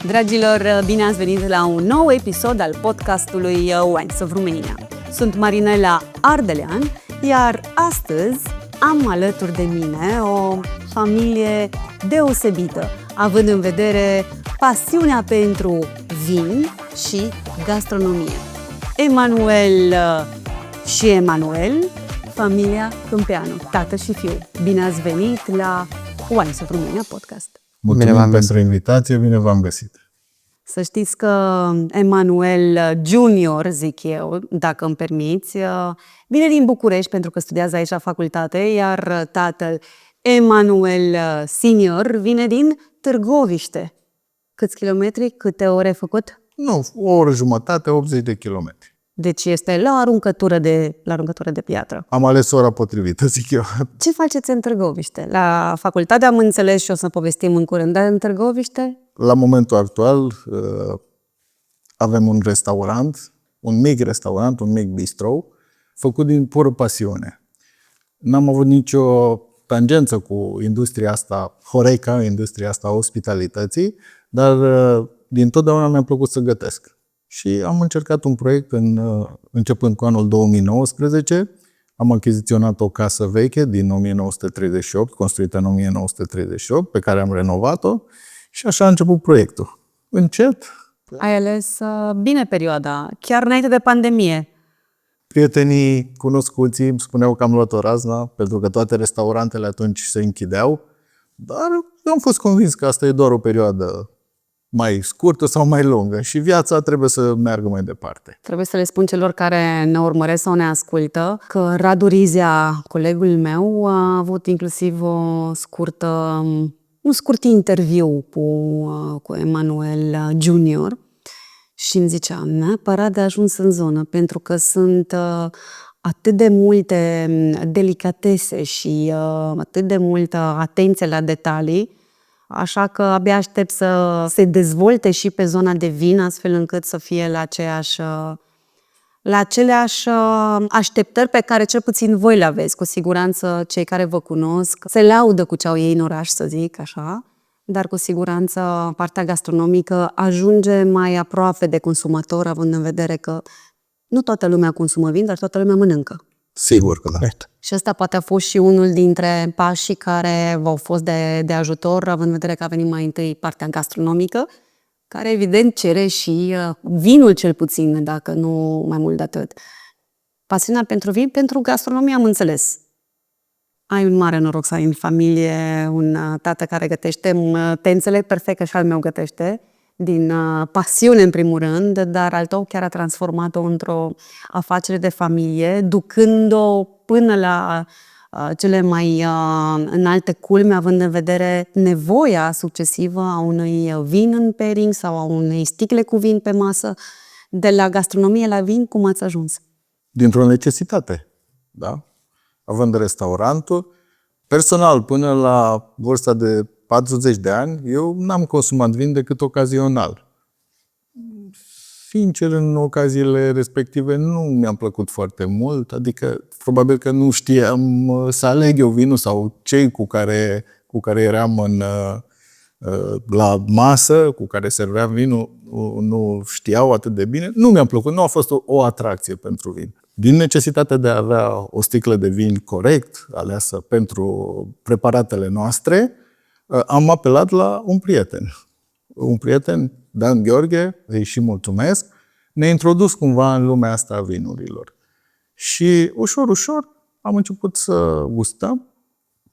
Dragilor, bine ați venit la un nou episod al podcastului Wines of Romania. Sunt Marinela Ardelean, iar astăzi am alături de mine o familie deosebită, având în vedere pasiunea pentru vin și gastronomie. Emanuel și Emanuel, familia Câmpeanu, tată și fiu. Bine ați venit la Wines of Romania podcast. Mulțumim pentru invitație, bine v-am găsit. Să știți că Emanuel Junior, zic eu, dacă îmi permiți, vine din București pentru că studiază aici la facultate, iar tatăl Emanuel Senior vine din Târgoviște. Câți kilometri, câte ore ai făcut? Nu, o oră jumătate, 80 de kilometri. Deci este la aruncătură de piatră. Am ales ora potrivită, zic eu. Ce faceți în Târgoviște? La facultate am înțeles și o să povestim în curând, dar în Târgoviște? La momentul actual avem un restaurant, un mic restaurant, un mic bistro, făcut din pură pasiune. N-am avut nicio tangență cu industria asta, Horeca, industria asta a ospitalității, dar din totdeauna mi-a plăcut să gătesc. Și am încercat un proiect începând cu anul 2019. Am achiziționat o casă veche din 1938, construită în 1938, pe care am renovat-o și așa a început proiectul. Încet. Ai ales bine perioada, chiar înainte de pandemie. Prietenii cunoscuții îmi spuneau că am luat o razna, pentru că toate restaurantele atunci se închideau, dar eu am fost convins că asta e doar o perioadă mai scurtă sau mai lungă și viața trebuie să meargă mai departe. Trebuie să le spun celor care ne urmăresc sau ne ascultă că Radu Rizea, colegul meu, a avut inclusiv un scurt interviu cu Emanuel Junior și îmi zicea, neapărat de ajuns în zonă, pentru că sunt atât de multe delicatese și atât de multă atenție la detalii, așa că abia aștept să se dezvolte și pe zona de vin, astfel încât să fie la aceleași așteptări pe care cel puțin voi le aveți. Cu siguranță cei care vă cunosc se laudă cu ce au ei în oraș, să zic așa, dar cu siguranță partea gastronomică ajunge mai aproape de consumator, având în vedere că nu toată lumea consumă vin, dar toată lumea mănâncă. Sigur că da. Și ăsta poate a fost și unul dintre pașii care v-au fost de ajutor, având în vedere că a venit mai întâi partea gastronomică, care evident cere și vinul cel puțin, dacă nu mai mult de atât. Pasiunea pentru vin, pentru gastronomie am înțeles. Ai un mare noroc să ai în familie un tată care gătește, te înțeleg perfect că și al meu gătește, din pasiune în primul rând, dar al tău chiar a transformat-o într-o afacere de familie, ducând-o până la cele mai înalte culme, având în vedere nevoia succesivă a unui vin în pairing sau a unei sticle cu vin pe masă. De la gastronomie la vin, cum ați ajuns? Dintr-o necesitate, da? Având restaurantul, personal, până la vârsta de 40 de ani, eu n-am consumat vin decât ocazional. Sincer, în ocaziile respective nu mi-a plăcut foarte mult, adică probabil că nu știam să aleg eu vinul sau cei cu care eram la masă, cu care serveam vinul, nu știau atât de bine. Nu mi-a plăcut, nu a fost o atracție pentru vin. Din necesitatea de a avea o sticlă de vin corect, aleasă pentru preparatele noastre, am apelat la un prieten. Un prieten, Dan Gheorghe, îi și mulțumesc, ne-a introdus cumva în lumea asta a vinurilor. Și ușor, ușor am început să gustăm.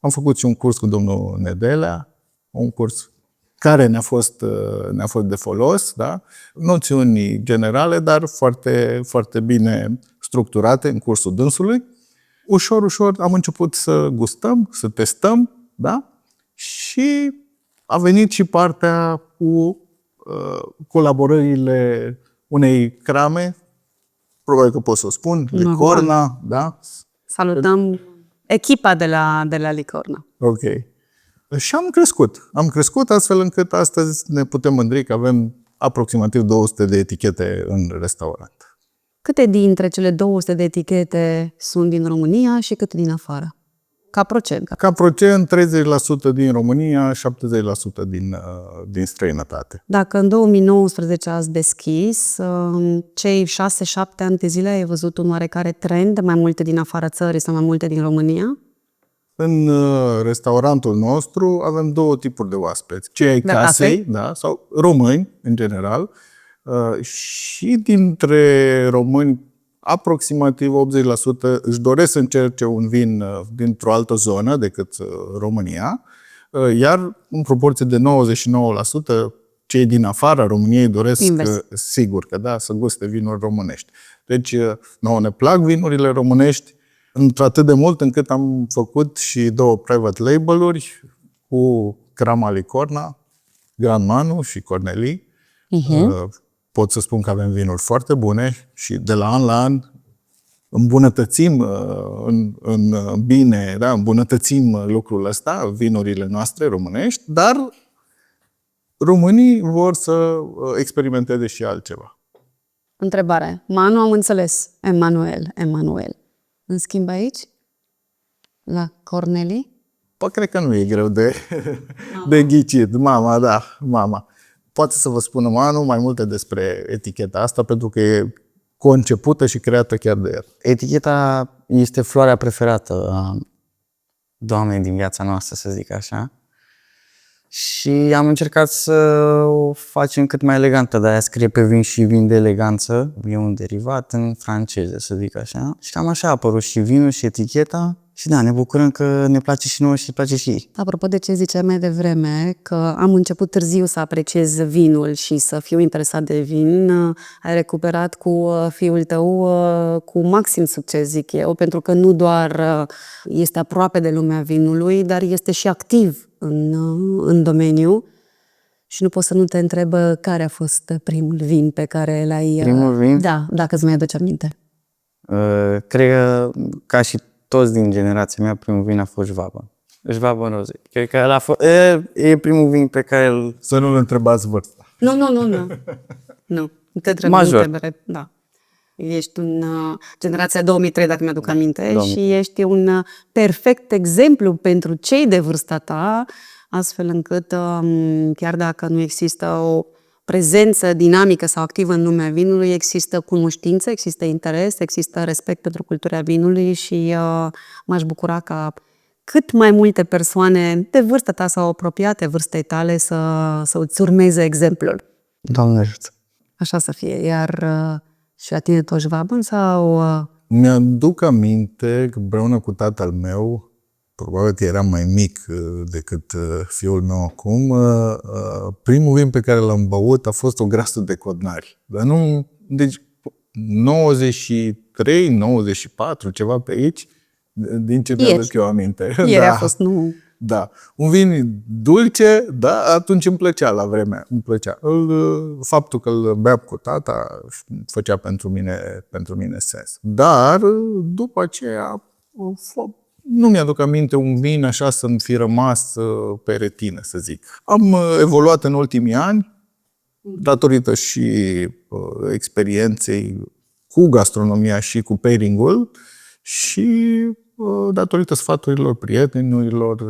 Am făcut și un curs cu domnul Nedelea, un curs care ne-a fost de folos, da? Noțiuni generale, dar foarte, foarte bine structurate în cursul dânsului. Ușor, ușor am început să gustăm, să testăm, da? Și a venit și partea cu colaborările unei crame, probabil că pot să o spun, Licorna, da? Salutăm echipa de la Licorna. Ok. Și am crescut astfel încât astăzi ne putem mândri că avem aproximativ 200 de etichete în restaurant. Câte dintre cele 200 de etichete sunt din România și câte din afară? Ca procent. Ca procent, 30% din România, 70% din străinătate. Dacă în 2019 ați deschis, cei 6-7 ani de zile ai văzut un oarecare trend, mai multe din afara țării sau mai multe din România? În restaurantul nostru avem două tipuri de oaspeți. Cei ai casei, da, sau români, în general, și dintre români, aproximativ 80% își doresc să încerce un vin dintr-o altă zonă decât România, iar în proporție de 99% cei din afara României doresc, sigur că da, să guste vinuri românești. Deci nouă ne plac vinurile românești, într-atât de mult încât am făcut și 2 private label-uri cu Crama Licorna, Grand Manu și Cornelii. Pot să spun că avem vinuri foarte bune și de la an la an îmbunătățim în bine, da, îmbunătățim lucrul ăsta, vinurile noastre românești, dar românii vor să experimenteze și altceva. Întrebare. Manu am înțeles. Emanuel. În schimb aici? La Cornelii? Păi cred că nu e greu de ghicit. Mama. Poate să vă spună Manu mai multe despre eticheta asta, pentru că e concepută și creată chiar de el. Eticheta este floarea preferată a doamnei din viața noastră, să zic așa. Și am încercat să o facem cât mai elegantă, de-aia scrie pe vin și vin de eleganță. E un derivat în franceză, să zic așa. Și cam așa a apărut și vinul și eticheta. Și da, ne bucurăm că ne place și nouă și ne place și ei. Apropo de ce ziceam mai devreme, că am început târziu să apreciez vinul și să fiu interesat de vin, ai recuperat cu fiul tău cu maxim succes, zic eu, pentru că nu doar este aproape de lumea vinului, dar este și activ în domeniu. Și nu pot să nu te întreb care a fost primul vin pe care l-ai... Primul vin? Da, dacă îți mai aduci aminte. Cred că, ca și toți din generația mea, primul vin a fost Jvabă. Jvabă în roze. Cred că e primul vin pe care îl... Să nu-l întrebați vârsta. Nu. Nu. Te întreb. Major. Da. Ești în generația 2003, dacă mi-aduc aminte, și ești un perfect exemplu pentru cei de vârsta ta, astfel încât, chiar dacă nu există o prezență dinamică sau activă în lumea vinului, există cunoștință, există interes, există respect pentru cultura vinului și m-aș bucura ca cât mai multe persoane de vârsta ta sau apropiate vârstei tale să îți urmeze exemplul. Doamne ajută! Așa să fie. Iar și la tine tot Jvabă sau... Mi-aduc aminte că împreună cu tatăl meu, probabil că eram mai mic decât fiul meu acum, primul vin pe care l-am băut a fost o grasă de codnari. Dar nu, deci 93, 94, ceva pe aici, din ce mi-aduc eu aminte. Ieri a fost, nu... Da. Un vin dulce, da, atunci îmi plăcea la vremea. Îmi plăcea. Faptul că îl beam cu tata făcea pentru mine sens. Dar după aceea nu mi-aduc aminte un vin așa să-mi fi rămas pe retină, să zic. Am evoluat în ultimii ani, datorită și experienței cu gastronomia și cu pairing-ul și datorită sfaturilor prietenilor,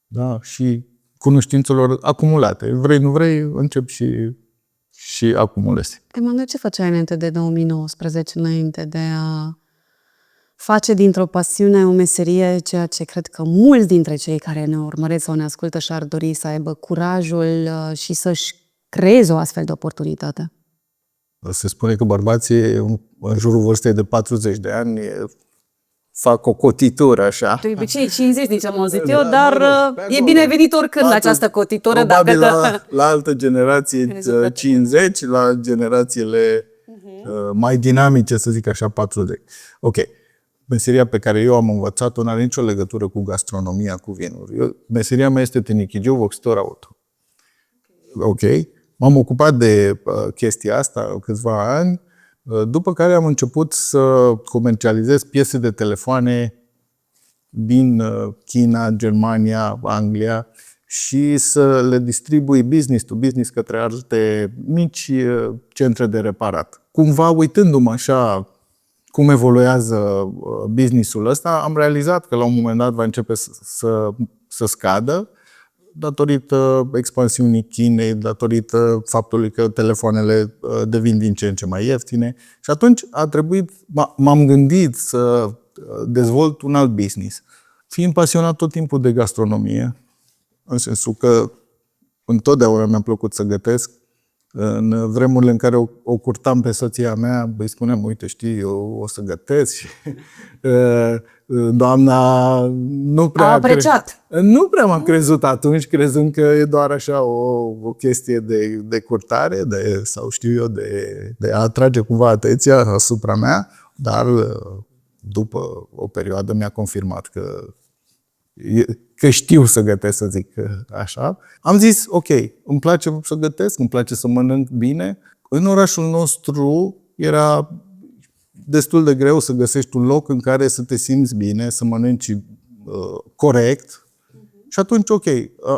da, și cunoștințelor acumulate. Vrei, nu vrei, încep și acumulezi. Emanuel, ce făceai înainte de 2019, înainte de a face dintr-o pasiune o meserie, ceea ce cred că mulți dintre cei care ne urmăresc sau ne ascultă și-ar dori să aibă curajul și să-și creeze o astfel de oportunitate? Se spune că bărbații în jurul vârstei de 40 de ani fac o cotitură, așa. De obicei 50, nici am auzit eu, dar e binevenit oricând această cotitură. Probabil la altă generație 50, la generațiile mai dinamice, să zic așa, 40. Ok. Meseria pe care eu am învățat-o nu are nicio legătură cu gastronomia, cu vinuri. Meseria mea este tehnichigiu vopsitor auto. Ok? M-am ocupat de chestia asta câțiva ani, după care am început să comercializez piese de telefoane din China, Germania, Anglia și să le distribui business to business către alte mici centre de reparat. cumva uitându-mă așa cum evoluează business-ul ăsta, am realizat că la un moment dat va începe să scadă datorită expansiunii Chinei, datorită faptului că telefoanele devin din ce în ce mai ieftine. Și atunci m-am gândit să dezvolt un alt business. Fiind pasionat tot timpul de gastronomie, în sensul că întotdeauna mi-a plăcut să gătesc. În vremurile în care o curtam pe soția mea, îi spuneam, uite, știi, eu o să gătesc și doamna nu prea... A apreciat. Nu prea m-am crezut atunci, crezând că e doar așa o chestie de curtare, sau știu eu, de a atrage cumva atenția asupra mea, dar după o perioadă mi-a confirmat că știu să gătesc, să zic așa. Am zis, ok, îmi place să gătesc, îmi place să mănânc bine. În orașul nostru era destul de greu să găsești un loc în care să te simți bine, să mănânci corect. Și atunci, ok,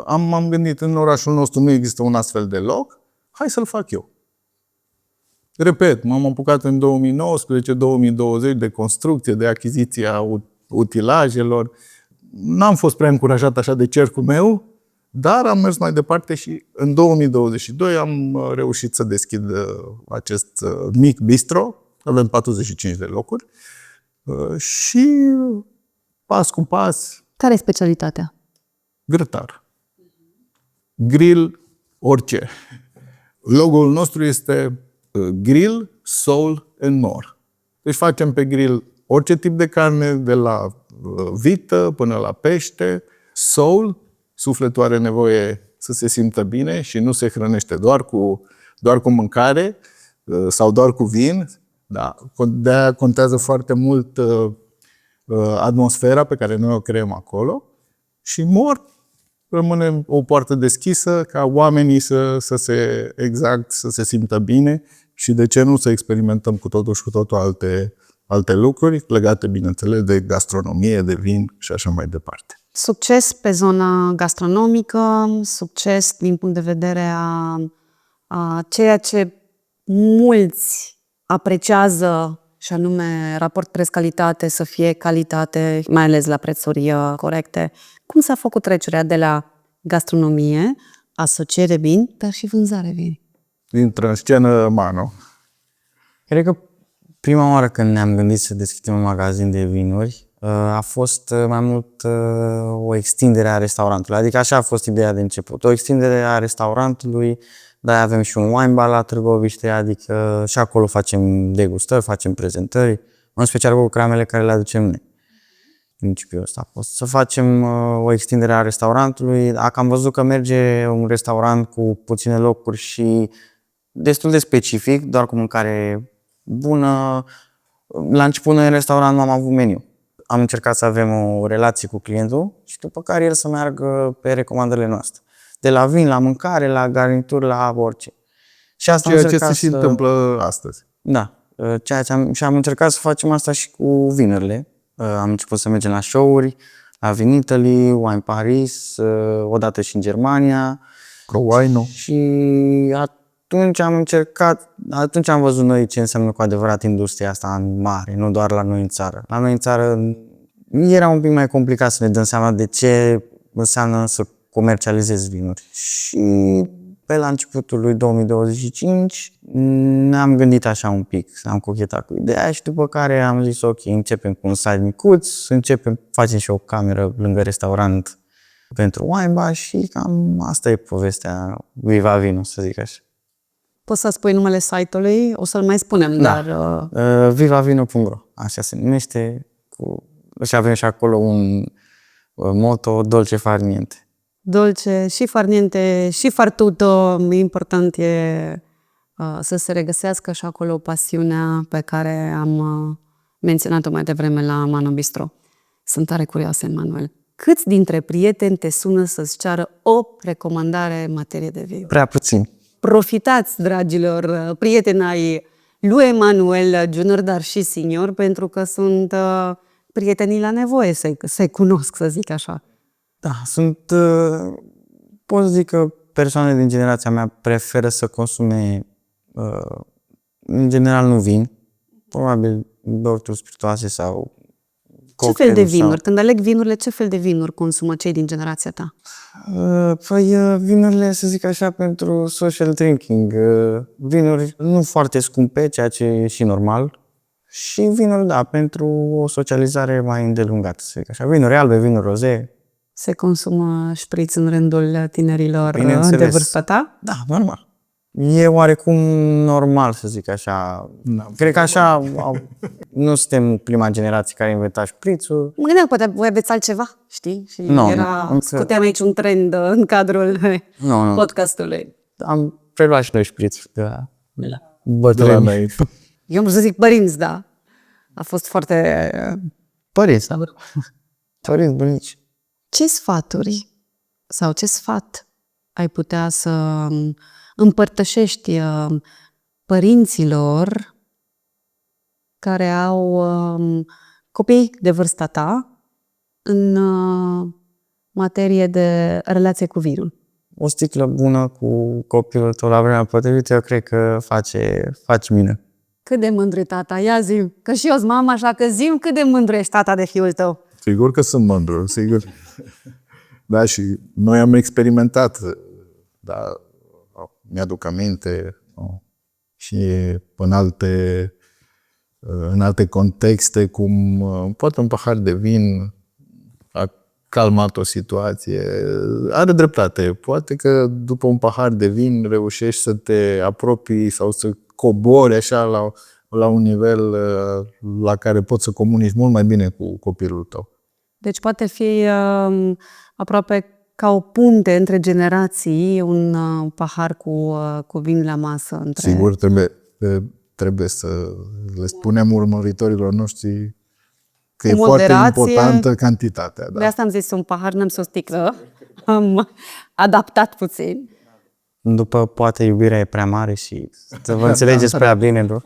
m-am gândit, în orașul nostru nu există un astfel de loc, hai să-l fac eu. Repet, m-am apucat în 2019-2020 de construcție, de achiziția utilajelor. N-am fost prea încurajat așa de cercul meu, dar am mers mai departe și în 2022 am reușit să deschid acest mic bistro. Avem 45 de locuri și pas cu pas... Care e specialitatea? Grătar. Grill, orice. Logo-ul nostru este Grill, Soul and More. Deci facem pe grill orice tip de carne, de la vită până la pește. Soul, sufletul are nevoie să se simtă bine și nu se hrănește doar cu mâncare sau doar cu vin. Da, de-aia contează foarte mult atmosfera pe care noi o creăm acolo. Și More rămâne o poartă deschisă ca oamenii să se simtă bine și de ce nu să experimentăm cu totul și cu totul alte lucruri legate, bineînțeles, de gastronomie, de vin și așa mai departe. Succes pe zona gastronomică, succes din punct de vedere a ceea ce mulți apreciază, și anume raport preț-calitate, să fie calitate, mai ales la prețuri corecte. Cum s-a făcut trecerea de la gastronomie, asociere vin, dar și vânzare vin? Intră în scenă Mano. Cred că prima oară când ne-am gândit să deschidem un magazin de vinuri a fost mai mult o extindere a restaurantului. Adică așa a fost ideea de început. O extindere a restaurantului, dar avem și un wine bar la Târgoviște, adică și acolo facem degustări, facem prezentări, în special cu cramele care le aducem noi. Principiul ăsta a fost să facem o extindere a restaurantului. Dacă am văzut că merge un restaurant cu puține locuri și destul de specific, doar cu mâncare bună, la început noi în restaurant nu am avut meniu. Am încercat să avem o relație cu clientul și după care el să meargă pe recomandările noastre. De la vin, la mâncare, la garnituri, la orice. Și asta ceea ce se și întâmplă astăzi. Da. Și am încercat să facem asta și cu vinurile. Am început să mergem la show-uri, la Vin Italy, Wine Paris, odată și în Germania. ProWine-ul. Și atunci am văzut noi ce înseamnă cu adevărat industria asta în mare, nu doar la noi în țară. La noi în țară era un pic mai complicat să ne dăm seama de ce înseamnă să comercializezi vinuri. Și pe la începutul lui 2025 ne-am gândit așa un pic, am cochetat cu ideea și după care am zis ok, începem cu un site micuț, facem și o cameră lângă restaurant pentru wine bar și cam asta e povestea Viva Vino, să zic așa. Poți să spui numele site-ului? O să-l mai spunem, da. Dar... vivavino.ro, așa se numește. Și avem și acolo un motto, dolce far niente. Dolce și far niente și far tutto. Important e să se regăsească și acolo pasiunea pe care am menționat-o mai devreme la Mano Bistro. Sunt tare curioasă, Emanuel. Câți dintre prieteni te sună să-ți ceară o recomandare în materie de vin? Prea puțin. Profitați, dragilor prieteni ai lui Emanuel Junior, dar și senior, pentru că sunt prietenii la nevoie să-i cunosc, să zic așa. Da, pot să zic că persoanele din generația mea preferă să consume în general nu vin. Probabil băuturi spiritoase sau Ce fel de cocktailuri sau- vinuri? Când aleg vinurile, ce fel de vinuri consumă cei din generația ta? Păi vinurile, să zic așa, pentru social drinking. Vinuri nu foarte scumpe, ceea ce e și normal. Și vinuri, da, pentru o socializare mai îndelungată, să zic așa. Vinuri albe, vinuri roze. Se consumă șpriț în rândul tinerilor Bineînțeles. de vârsta ta? Da, normal. E oarecum normal, să zic așa. Cred că așa nu suntem prima generație care a inventat șprițul. Mă gândeam, poate voi aveți altceva, știi? Și Nu, era, nu, încă- scoteam aici un trend în cadrul Nu. podcastului. Am preluat și noi șprițul de la De la bătrâni. noi. Eu am să zic părinți, da. A fost foarte... Părinți, da. Părinți, bunici. Ce sfaturi sau ce sfat ai putea să împărtășești părinților care au copii de vârsta ta în materie de relație cu vinul? O sticlă bună cu copilul tău la vremea potrivită, eu cred că faci bine. Cât de mândru e tata? Ia zi, că și eu sunt mama, așa că zi cât de mândru ești tata de fiul tău. Sigur că sunt mândru, sigur. Da, și noi am experimentat, da, mi-aduc aminte, și în alte contexte, cum poate un pahar de vin a calmat o situație. Are dreptate. Poate că după un pahar de vin reușești să te apropii sau să cobori așa la un nivel la care poți să comunici mult mai bine cu copilul tău. Deci poate fi aproape ca o punte între generații, un pahar cu vin la masă. Între... Sigur, trebuie să le spunem urmăritorilor noștri că Cu e foarte moderație. importantă cantitatea. De Da. asta am zis un pahar, n-am zis o sticlă. Am adaptat puțin. După poate iubirea e prea mare și să vă înțelegeți prea bine, nu?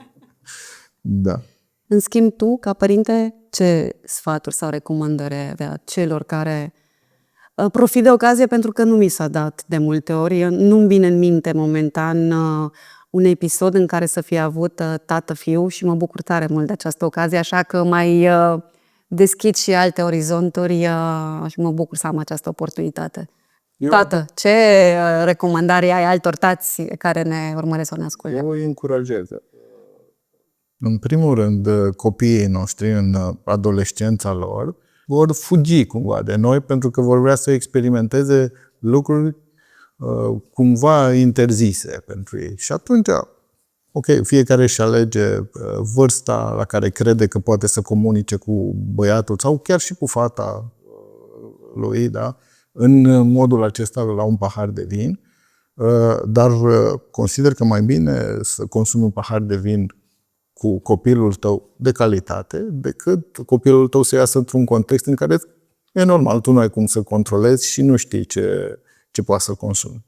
Da. În schimb, tu, ca părinte, ce sfaturi sau recomandări ai avea celor care profit de ocazie, pentru că nu mi s-a dat de multe ori. Nu-mi vine în minte momentan un episod în care să fie avut tată-fiu și mă bucur tare mult de această ocazie, așa că mai deschid și alte orizonturi și mă bucur să am această oportunitate. Tată, ce recomandare ai altor tați care ne urmăresc sau ne ascultă? Eu îi încurajez. În primul rând, copiii noștri în adolescența lor vor fugi cumva de noi pentru că vor vrea să experimenteze lucruri cumva interzise pentru ei. Și atunci, ok, fiecare își alege vârsta la care crede că poate să comunice cu băiatul sau chiar și cu fata lui, da? În modul acesta la un pahar de vin, dar consider că mai bine să consumi un pahar de vin cu copilul tău de calitate, decât copilul tău să iasă într-un context în care e normal, tu nu ai cum să controlezi și nu știi ce poate să consumi.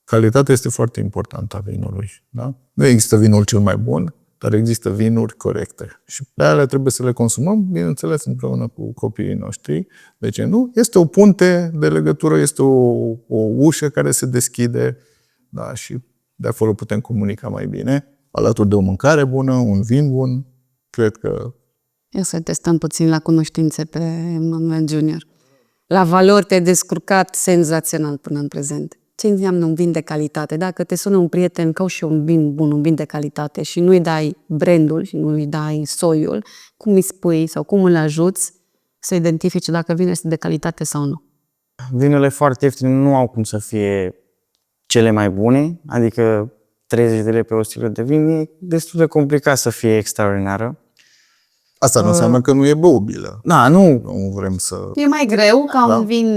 Calitatea este foarte importantă a vinului. Da? Nu există vinul cel mai bun, dar există vinuri corecte. Și pe alea trebuie să le consumăm, bineînțeles, împreună cu copiii noștri. De ce nu? Este o punte de legătură, este o ușă care se deschide, da? Și de acolo putem comunica mai bine. Alături de o mâncare bună, un vin bun, cred că... Eu să testăm puțin la cunoștințe pe Emanuel Junior. La valori te-ai descurcat senzațional până în prezent. Ce înseamnă un vin de calitate? Dacă te sună un prieten, cauți și un vin bun, un vin de calitate și nu-i dai brandul și nu-i dai soiul, cum îi spui sau cum îl ajuți să identifice dacă vinul este de calitate sau nu? Vinurile foarte ieftine nu au cum să fie cele mai bune, adică 30 de lei pe o sticlă de vin e destul de complicat să fie extraordinară. Asta nu înseamnă că nu e băubilă. Da, nu. Nu vrem să... E mai greu ca un vin,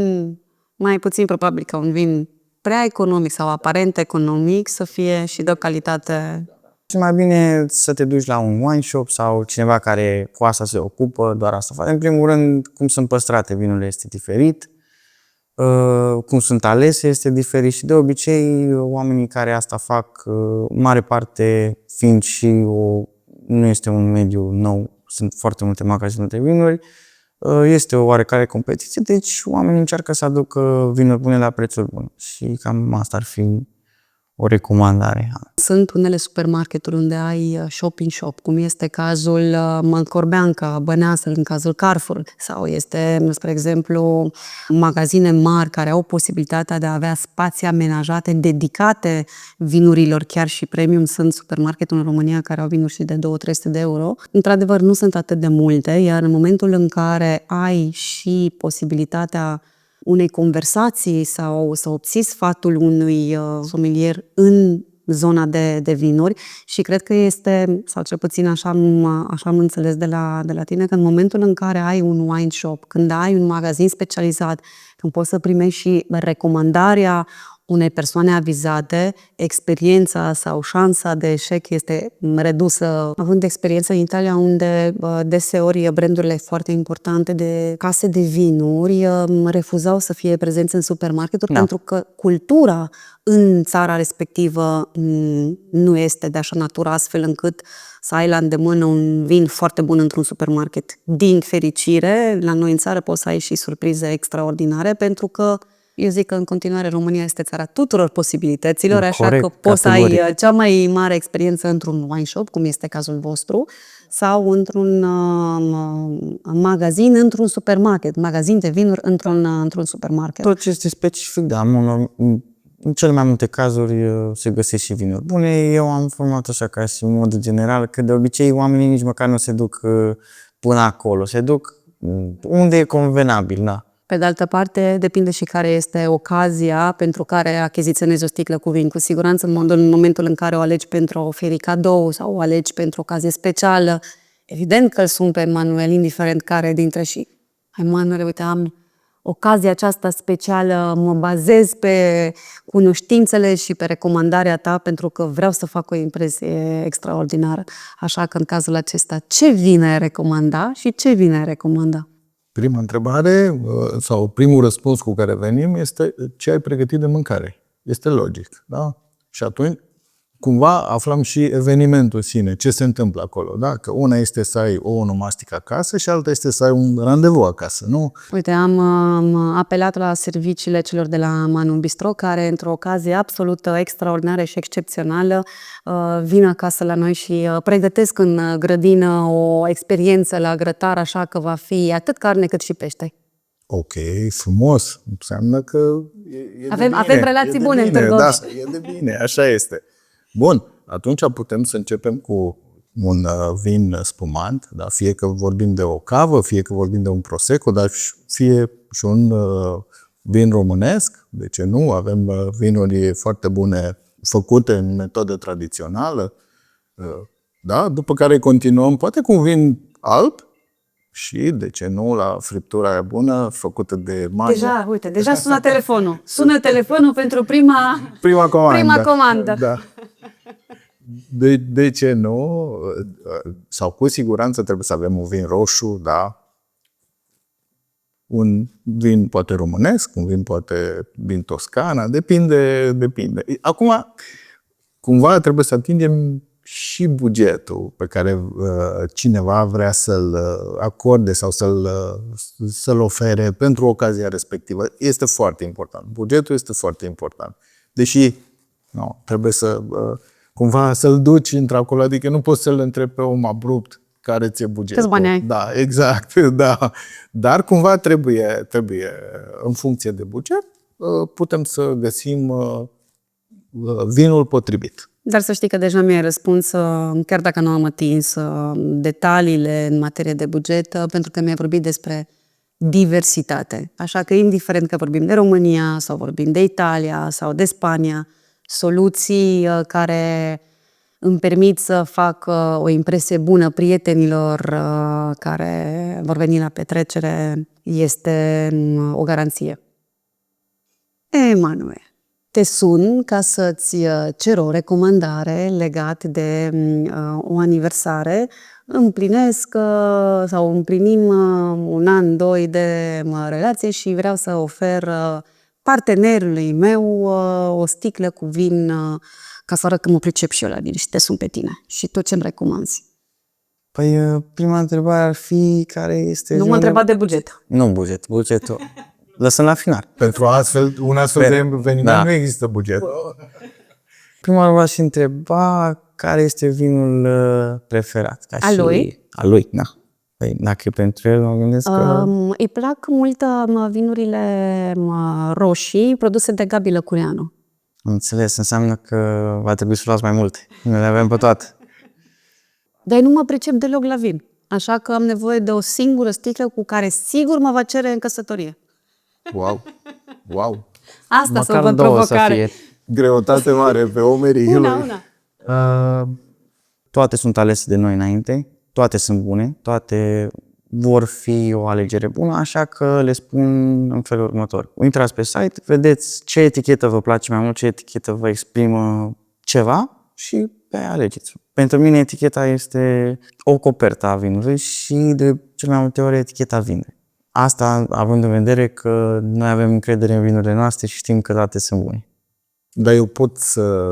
mai puțin probabil ca un vin prea economic sau aparent economic să fie și de o calitate... Și mai bine să te duci la un wine shop sau cineva care cu asta se ocupă, doar asta face. În primul rând, cum sunt păstrate vinurile este diferit, cum sunt alese este diferit și de obicei oamenii care asta fac, mare parte fiind și nu este un mediu nou, sunt foarte multe magazine de vinuri, este o oarecare competiție, deci oamenii încearcă să aducă vinuri bune la prețuri bune și cam asta ar fi o recomandare. Sunt unele supermarketuri unde ai shop-in-shop, cum este cazul Corbeanca, Băneasă, în cazul Carrefour, sau este, spre exemplu, magazine mari care au posibilitatea de a avea spații amenajate, dedicate vinurilor, chiar și premium. Sunt supermarketuri în România care au vinuri și de 200-300 de euro. Într-adevăr, nu sunt atât de multe, iar în momentul în care ai și posibilitatea unei conversații sau să obții sfatul unui sommelier în zona de vinuri, și cred că este, sau cel puțin așa am înțeles de la tine, că în momentul în care ai un wine shop, când ai un magazin specializat, când poți să primești și recomandarea unei persoane avizate, experiența sau șansa de eșec este redusă. Având experiență în Italia, unde deseori brandurile foarte importante de case de vinuri refuzau să fie prezenți în supermarketuri, pentru că cultura în țara respectivă nu este de așa natură, astfel încât să ai la îndemână un vin foarte bun într-un supermarket. Din fericire, la noi în țară poți să ai și surprize extraordinare, pentru că eu zic că în continuare România este țara tuturor posibilităților, așa că poți să ai cea mai mare experiență într-un wine shop, cum este cazul vostru, sau într-un magazin, într-un supermarket, magazin de vinuri într-un supermarket. Tot ce este specific, da, în cele mai multe cazuri se găsesc și vinuri bune. Eu am format așa ca și în mod general că de obicei oamenii nici măcar nu se duc până acolo, se duc unde e convenabil, da. Pe de altă parte, depinde și care este ocazia pentru care achiziționezi o sticlă cu vin. Cu siguranță, în momentul în care o alegi pentru a oferi cadou sau o alegi pentru o ocazie specială, evident că îl sun pe Emanuel, indiferent care dintre și... Emanuel, uite, am ocazia aceasta specială, mă bazez pe cunoștințele și pe recomandarea ta, pentru că vreau să fac o impresie extraordinară. Așa că, în cazul acesta, ce vin ai recomanda și ce vin ai recomanda? Prima întrebare sau primul răspuns cu care venim este ce ai pregătit de mâncare. Este logic, da? Și atunci, cumva, aflăm și evenimentul în sine, ce se întâmplă acolo, da? Că una este să ai o onomastică acasă și alta este să ai un randevu acasă, nu? Uite, am apelat la serviciile celor de la Manu Bistro, care, într-o ocazie absolut extraordinară și excepțională, vin acasă la noi și pregătesc în grădină o experiență la grătar, așa că va fi atât carne cât și pește. Ok, frumos. Înseamnă că e avem relații bune în Târgoviște. Da, e de bine, așa este. Bun, atunci putem să începem cu un vin spumant, da? Fie că vorbim de o cavă, fie că vorbim de un prosecco, dar fie și un vin românesc, de ce nu? Avem vinuri foarte bune făcute în metodă tradițională, da? După care continuăm, poate cu un vin alb și, de ce nu, la friptura aia bună, făcută de mage. Deja sună telefonul. Sună telefonul pentru prima comandă. Da. De ce nu? Sau cu siguranță trebuie să avem un vin roșu, da? Un vin poate românesc, un vin poate din Toscana, depinde. Acum, cumva trebuie să atingem și bugetul pe care cineva vrea să-l acorde sau să-l ofere pentru ocazia respectivă. Este foarte important. Bugetul este foarte important. Deși trebuie să cumva să-l duci într-acolo, adică nu poți să-l întrebi pe om abrupt care ți-e bugetul. Câți bani ai? Da, exact, da. Dar cumva trebuie, în funcție de buget, putem să găsim vinul potrivit. Dar să știi că deja mi-ai răspuns, chiar dacă nu am atins detaliile în materie de buget, pentru că mi-ai vorbit despre diversitate. Așa că, indiferent că vorbim de România sau vorbim de Italia sau de Spania, soluții care îmi permit să fac o impresie bună prietenilor care vor veni la petrecere este o garanție. Emanuel, te sun ca să-ți cer o recomandare legată de o aniversare. Împlinesc sau împlinim un an, doi de relație și vreau să ofer partenerului meu o sticlă cu vin ca să arăt că mă pricep și eu la vin și te sun pe tine. Și tu ce-mi recomanzi? Păi, prima întrebare ar fi care este... Nu mă întreba de buget. Nu bugetul. Lăsăm la final. Pentru un astfel de eveniment nu există buget. prima oară v-aș întreba care este vinul preferat. Ca Al lui? Al lui, da. Păi, dacă e pentru el, mă gândesc că... Îi plac mult vinurile roșii produse de Gabi Lăcureanu. Am înțeles, înseamnă că va trebui să luați mai multe. Noi le avem pe toate. Dar eu nu mă pricep deloc la vin. Așa că am nevoie de o singură sticlă cu care sigur mă va cere în căsătorie. Wow! Wow! Asta să Măcar văd două provocare. să fie. Greutate mare pe umerii lui. Una. Toate sunt alese de noi înainte, toate sunt bune, toate vor fi o alegere bună, așa că le spun în felul următor. Intrați pe site, vedeți ce etichetă vă place mai mult, ce etichetă vă exprimă ceva și pe aia alegeți. Pentru mine eticheta este o copertă a vinului și de cel mai multe ori eticheta vinde. Asta având în vedere că noi avem încredere în vinurile noastre și știm că toate sunt bune. Dar eu pot să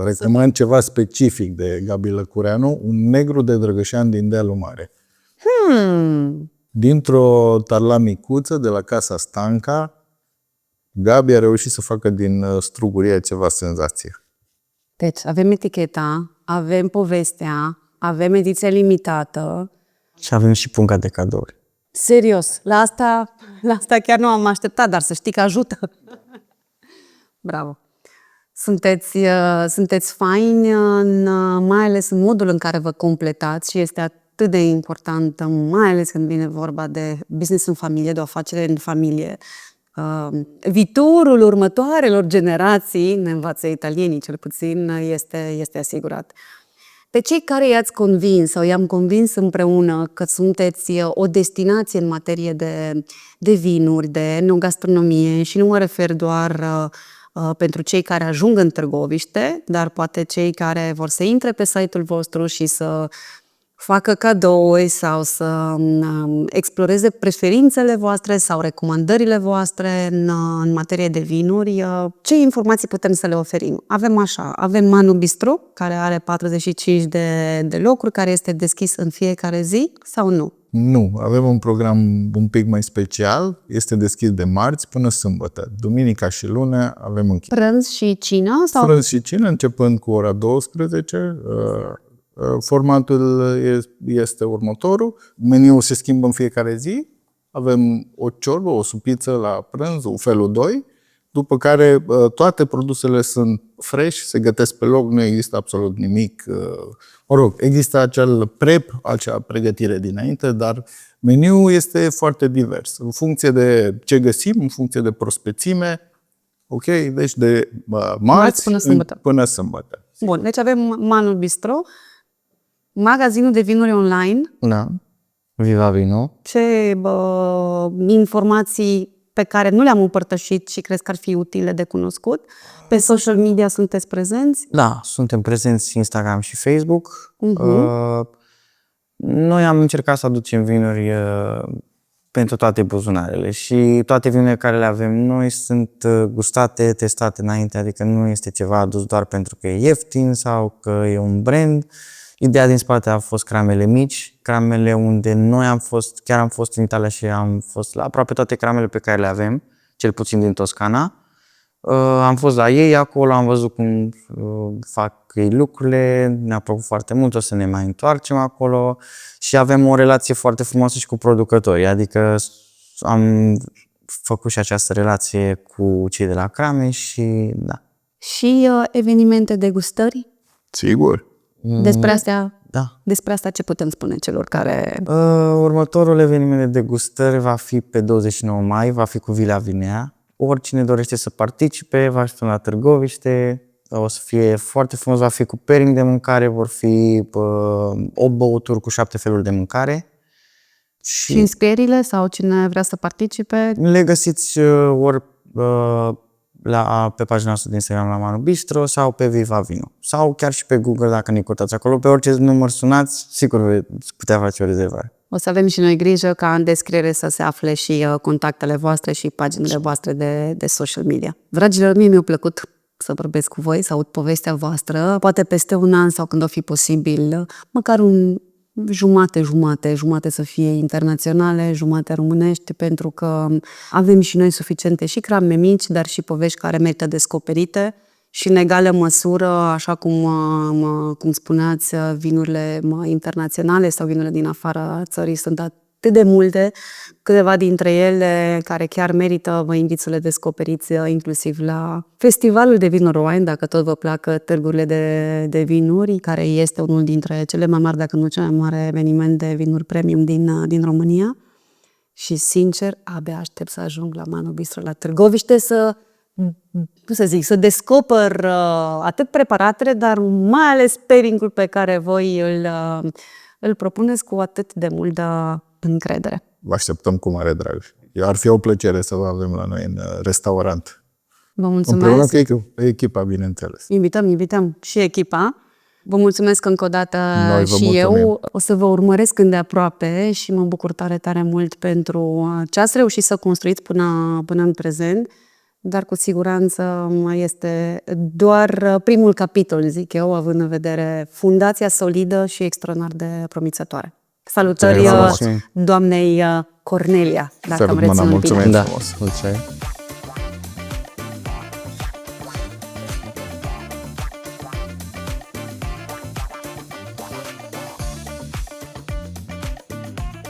recomand ceva specific de Gabi Lăcureanu, un negru de Drăgășan din Dealul Mare. Dintr-o tarla micuță de la Casa Stanca, Gabi a reușit să facă din strugurie ceva senzație. Deci, avem eticheta, avem povestea, avem ediția limitată. Și avem și punga de cadouri. Serios, la asta chiar nu am așteptat, dar să știi că ajută. Bravo! Sunteți faini, mai ales în modul în care vă completați și este atât de important, mai ales când vine vorba de business în familie, de o afacere în familie. Viitorul următoarelor generații, ne învață italienii cel puțin, este asigurat. Pe cei care i-ați convins sau i-am convins împreună că sunteți o destinație în materie de vinuri, de enogastronomie și nu mă refer doar pentru cei care ajung în Târgoviște, dar poate cei care vor să intre pe site-ul vostru și să facă cadouri sau să exploreze preferințele voastre sau recomandările voastre în materie de vinuri, ce informații putem să le oferim? Avem Manu Bistro, care are 45 de locuri, care este deschis în fiecare zi sau nu? Nu, avem un program un pic mai special, este deschis de marți până sâmbătă. Duminica și lunea avem închis. Prânz și cină? Sau? Prânz și cină, începând cu ora 12. Formatul este următorul. Meniul se schimbă în fiecare zi. Avem o ciorbă, o supiță la prânz, felul 2, după care toate produsele sunt fresh, se gătesc pe loc, nu există absolut nimic. Mă rog, există acel prep, acea pregătire dinainte, dar meniul este foarte divers. În funcție de ce găsim, în funcție de prospețime, ok? Deci de marți până sâmbătă. Bun, deci avem Manu Bistro, magazinul de vinuri online. Da. Viva Vino. Ce informații pe care nu le-am împărtășit și crezi că ar fi utile de cunoscut? Pe social media sunteți prezenți? Da, suntem prezenți Instagram și Facebook. Noi am încercat să aducem vinuri pentru toate buzunarele și toate vinurile care le avem noi sunt gustate, testate înainte, adică nu este ceva adus doar pentru că e ieftin sau că e un brand. Ideea din spate a fost cramele mici, cramele unde noi chiar am fost în Italia și am fost la aproape toate cramele pe care le avem, cel puțin din Toscana. Am fost la ei acolo, am văzut cum fac ei lucrurile, ne-a plăcut foarte mult, o să ne mai întoarcem acolo și avem o relație foarte frumoasă și cu producătorii, adică am făcut și această relație cu cei de la crame și da. Și evenimente de gustări? Sigur. Despre astea, da. Despre asta ce putem spune celor care... Următorul eveniment de degustări va fi pe 29 mai, va fi cu Vila Vinea. Oricine dorește să participe, va fi la Târgoviște, o să fie foarte frumos, va fi cu pairing de mâncare, vor fi 8 băuturi cu 7 feluri de mâncare. Și înscrierile sau cine vrea să participe? Le găsiți ori pe pagina noastră de Instagram la Manu Bistro sau pe Viva Vino. Sau chiar și pe Google dacă ne căutați acolo. Pe orice număr sunați, sigur veți putea face o rezervare. O să avem și noi grijă ca în descriere să se afle și contactele voastre și paginile voastre de social media. Dragilor, mie mi-a plăcut să vorbesc cu voi, să aud povestea voastră. Poate peste un an sau când o fi posibil, măcar un jumate să fie internaționale, jumate românești, pentru că avem și noi suficiente și crame mici, dar și povești care merită descoperite și în egală măsură, așa cum spuneați, vinurile internaționale sau vinurile din afara țării sunt atât de multe, câteva dintre ele care chiar merită, vă invit să le descoperiți inclusiv la Festivalul de Vinuri Wine, dacă tot vă placă târgurile de vinuri, care este unul dintre cele mai mari, dacă nu cel mai mare eveniment de vinuri premium din România. Și sincer, abia aștept să ajung la Manu Bistro la Târgoviște să descoper atât preparatele, dar mai ales pairing-ul pe care voi îl propuneți cu atât de multă încredere. Vă așteptăm cu mare drag. Ar fi o plăcere să vă avem la noi în restaurant. Vă mulțumesc. Împreună cu echipa, bineînțeles. Invităm și echipa. Vă mulțumesc încă o dată și mulțumim. eu. O să vă urmăresc îndeaproape și mă bucur tare, tare mult pentru ce ați reușit să construiți până în prezent. Dar cu siguranță este doar primul capitol, zic eu, având în vedere fundația solidă și extraordinar de promițătoare. Salutări doamnei Cornelia, dacă îmi rețin un pic. Mulțumim Da, frumos. mulțumesc.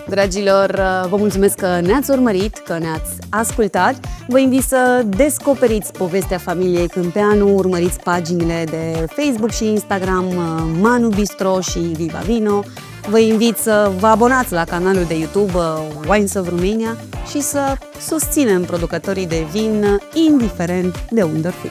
Dragilor, vă mulțumesc că ne-ați urmărit, că ne-ați ascultat. Vă invit să descoperiți povestea familiei Câmpeanu, urmăriți paginile de Facebook și Instagram Manu Bistro și Viva Vino. Vă invit să vă abonați la canalul de YouTube Wines of Romania și să susținem producătorii de vin indiferent de unde ar fi.